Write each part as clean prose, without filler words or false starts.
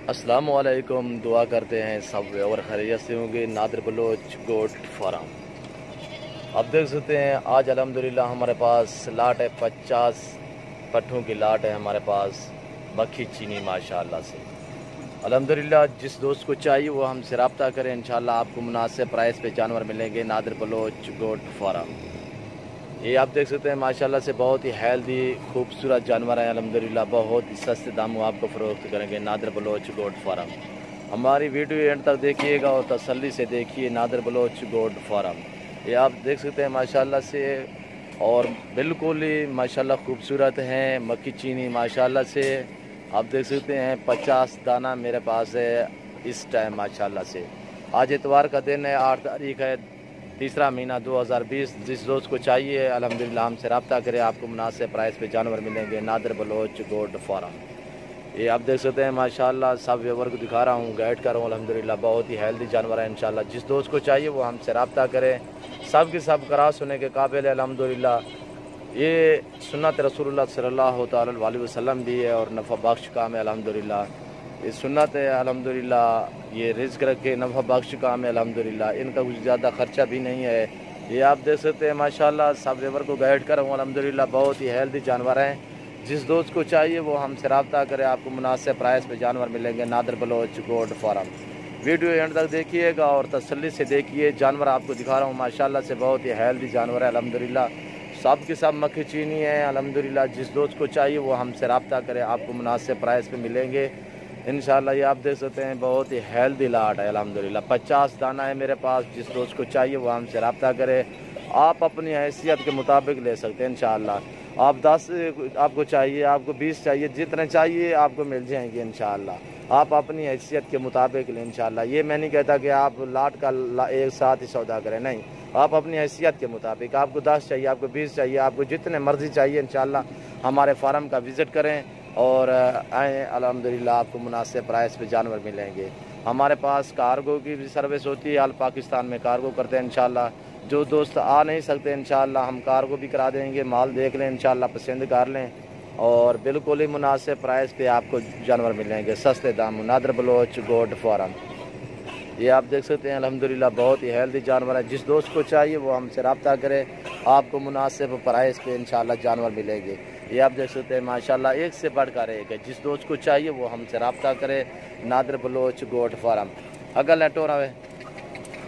السلام علیکم، دعا کرتے ہیں سب اور خیریت سے ہوں گے۔ نادر بلوچ گوٹ فارم آپ دیکھ سکتے ہیں آج الحمدللہ ہمارے پاس لاٹ ہے، 50 پٹھوں کی لاٹ ہے ہمارے پاس، مکھی چینی ماشاءاللہ سے۔ الحمدللہ جس دوست کو چاہیے وہ ہم سے رابطہ کریں، انشاءاللہ آپ کو مناسب پرائس پہ جانور ملیں گے۔ نادر بلوچ گوٹ فارم یہ آپ دیکھ سکتے ہیں ماشاءاللہ سے بہت ہی ہیلدی خوبصورت جانور ہیں، الحمدللہ بہت ہی سستے داموں آپ کو فروخت کریں گے۔ نادر بلوچ گوٹ فارم ہماری ویڈیو اینڈ تک دیکھیے گا اور تسلی سے دیکھیے۔ نادر بلوچ گوٹ فارم یہ آپ دیکھ سکتے ہیں ماشاءاللہ سے، اور بالکل ہی ماشاءاللہ خوبصورت ہیں۔ مکھی چینی ماشاءاللہ سے آپ دیکھ سکتے ہیں 50 دانہ میرے پاس ہے اس ٹائم ماشاءاللہ سے۔ آج اتوار کا دن ہے، 8 تاریخ ہے، تیسرا مہینہ 2020۔ جس دوست کو چاہیے الحمدللہ ہم سے رابطہ کرے، آپ کو مناسب پرائس پہ جانور ملیں گے۔ نادر بلوچ گوٹ فارم یہ آپ دیکھ سکتے ہیں ماشاءاللہ، سب ویور کو دکھا رہا ہوں، گائیڈ کر رہا ہوں، الحمدللہ بہت ہی ہیلدی جانور ہے انشاءاللہ۔ جس دوست کو چاہیے وہ ہم سے رابطہ کرے، سب کے سب کراس ہونے کے قابل ہے الحمدللہ۔ یہ سنت رسول اللہ صلی اللہ تعالی علیہ وسلم بھی ہے اور نفع بخش کام ہے الحمدللہ۔ یہ سنت ہے الحمدللہ، یہ رزق رکھے نفع بخش کام ہے الحمدللہ، ان کا کچھ زیادہ خرچہ بھی نہیں ہے۔ یہ آپ دیکھ سکتے ہیں ماشاءاللہ، سب ویور کو گائیڈ کر رہا ہوں الحمدللہ، بہت ہی ہیلدی جانور ہیں۔ جس دوست کو چاہیے وہ ہم سے رابطہ کرے، آپ کو مناسب پرائس پہ جانور ملیں گے۔ نادر بلوچ گوٹ فارم ویڈیو اینڈ تک دیکھیے گا اور تسلی سے دیکھیے۔ جانور آپ کو دکھا رہا ہوں ماشاءاللہ سے بہت ہی ہیلدی جانور ہے الحمدللہ، سب کے سب مکھی چینی ہیں الحمدللہ۔ جس دوست کو چاہیے وہ ہم سے رابطہ کرے، آپ کو مناسب پرائس پہ ملیں گے انشاءاللہ۔ یہ آپ دیکھ سکتے ہیں بہت ہی ہیلدی لاٹ ہے الحمدللہ، 50 دانہ ہے میرے پاس۔ جس دوست کو چاہیے وہ ہم سے رابطہ کرے، آپ اپنی حیثیت کے مطابق لے سکتے ہیں انشاءاللہ۔ آپ 10 آپ کو چاہیے، آپ کو 20 چاہیے، جتنے چاہیے آپ کو مل جائیں گے انشاءاللہ۔ آپ اپنی حیثیت کے مطابق لیں انشاءاللہ۔ یہ میں نہیں کہتا کہ آپ لاٹ کا ایک ساتھ ہی سودا کریں، نہیں، آپ اپنی حیثیت کے مطابق، آپ کو 10 چاہیے، آپ کو 20 چاہیے، آپ کو جتنے مرضی چاہیے انشاءاللہ ہمارے فارم کا وزٹ کریں اور آئیں، الحمدللہ آپ کو مناسب پرائس پہ جانور ملیں گے۔ ہمارے پاس کارگو کی بھی سروس ہوتی ہے، آل پاکستان میں کارگو کرتے ہیں انشاءاللہ۔ جو دوست آ نہیں سکتے انشاءاللہ ہم کارگو بھی کرا دیں گے، مال دیکھ لیں انشاءاللہ، پسند کر لیں اور بالکل ہی مناسب پرائس پہ آپ کو جانور ملیں گے سستے دام۔ نادر بلوچ گوٹ فارم یہ آپ دیکھ سکتے ہیں الحمدللہ بہت ہی ہیلدی جانور ہے۔ جس دوست کو چاہیے وہ ہم سے رابطہ کرے، آپ کو مناسب پرائس پہ انشاءاللہ جانور ملیں گے۔ یہ آپ دیکھ سکتے ہیں ماشاءاللہ ایک سے بڑھ کر ایک ہے۔ جس دوست کو چاہیے وہ ہم سے رابطہ کرے۔ نادر بلوچ گوٹ فارم اگل نیٹو رہے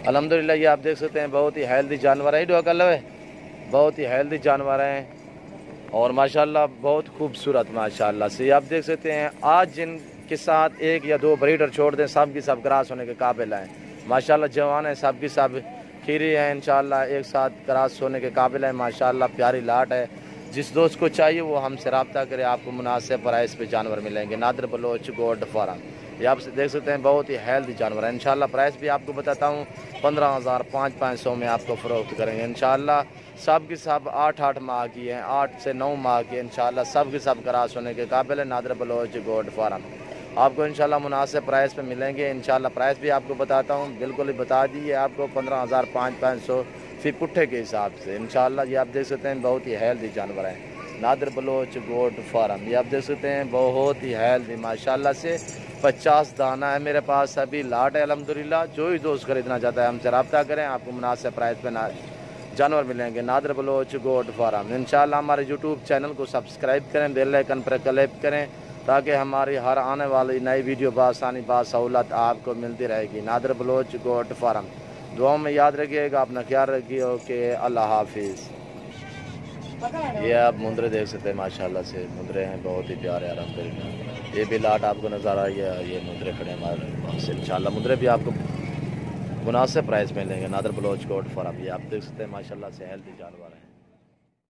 الحمدللہ، یہ آپ دیکھ سکتے ہیں بہت ہی ہیلدی جانور ہے، بہت ہی ہیلدی جانور ہیں اور ماشاءاللہ بہت خوبصورت ماشاءاللہ سے۔ یہ آپ دیکھ سکتے ہیں آج جن کے ساتھ 1 یا 2 بریڈر چھوڑ دیں، سب کی سب کراس ہونے کے قابل ہیں ماشاءاللہ، جوان ہیں سب کی سب، کھیری ہیں انشاءاللہ، ایک ساتھ کراس ہونے کے قابل ہیں ماشاءاللہ، پیاری لاٹ ہے۔ جس دوست کو چاہیے وہ ہم سے رابطہ کرے، آپ کو مناسب پرائس پہ جانور ملیں گے۔ نادر بلوچ گوٹ فارم یہ آپ دیکھ سکتے ہیں بہت ہی ہیلدی جانور ہے انشاءاللہ۔ پرائس بھی آپ کو بتاتا ہوں، 15,000 500 میں آپ کو فروخت کریں گے انشاءاللہ۔ سب کی سب 8 ماہ کی ہیں، 8 سے 9 ماہ کی انشاءاللہ، سب کی سب کراس ہونے کے قابل ہے۔ نادر بلوچ گوٹ فارم آپ کو انشاءاللہ مناسب پرائس پہ ملیں گے انشاءاللہ۔ پرائس بھی آپ کو بتاتا ہوں، بالکل ہی بتا دیے آپ کو، 15,000 500 فی پٹھے کے حساب سے انشاءاللہ۔ یہ آپ دیکھ سکتے ہیں بہت ہی ہیلدی جانور ہیں۔ نادر بلوچ گوٹ فارم یہ آپ دیکھ سکتے ہیں بہت ہی ہیلدی ماشاءاللہ سے، 50 دانہ ہے میرے پاس، ابھی لاٹ ہے الحمدللہ۔ جو ہی دوست خریدنا چاہتا ہے ہم سے رابطہ کریں، آپ کو مناسب پرائس پہ جانور ملیں گے۔ نادر بلوچ گوٹ فارم انشاءاللہ ہمارے یوٹیوب چینل کو سبسکرائب کریں، بیل آئیکن پر کلک کریں تاکہ ہماری ہر آنے والی نئی ویڈیو بآسانی بسہولت آپ کو ملتی رہے گی۔ نادر بلوچ گوٹ فارم دعاؤں میں یاد رکھیے گا، اپنا خیال رکھیے، اوکے، اللہ حافظ۔ یہ آپ مندرے دیکھ سکتے ہیں ماشاءاللہ سے، مندرے ہیں بہت ہی پیارے الحمدللہ۔ یہ بھی لاٹ آپ کو نظر آئی ہے، یہ مندرے کھڑے ہیں ہمارے پاس انشاءاللہ۔ مندرے بھی آپ کو مناسب پرائس میں لیں گے۔ نادر بلوچ گوٹ فارم یہ آپ دیکھ سکتے ہیں ماشاءاللہ سے ہیلدی جانور ہیں۔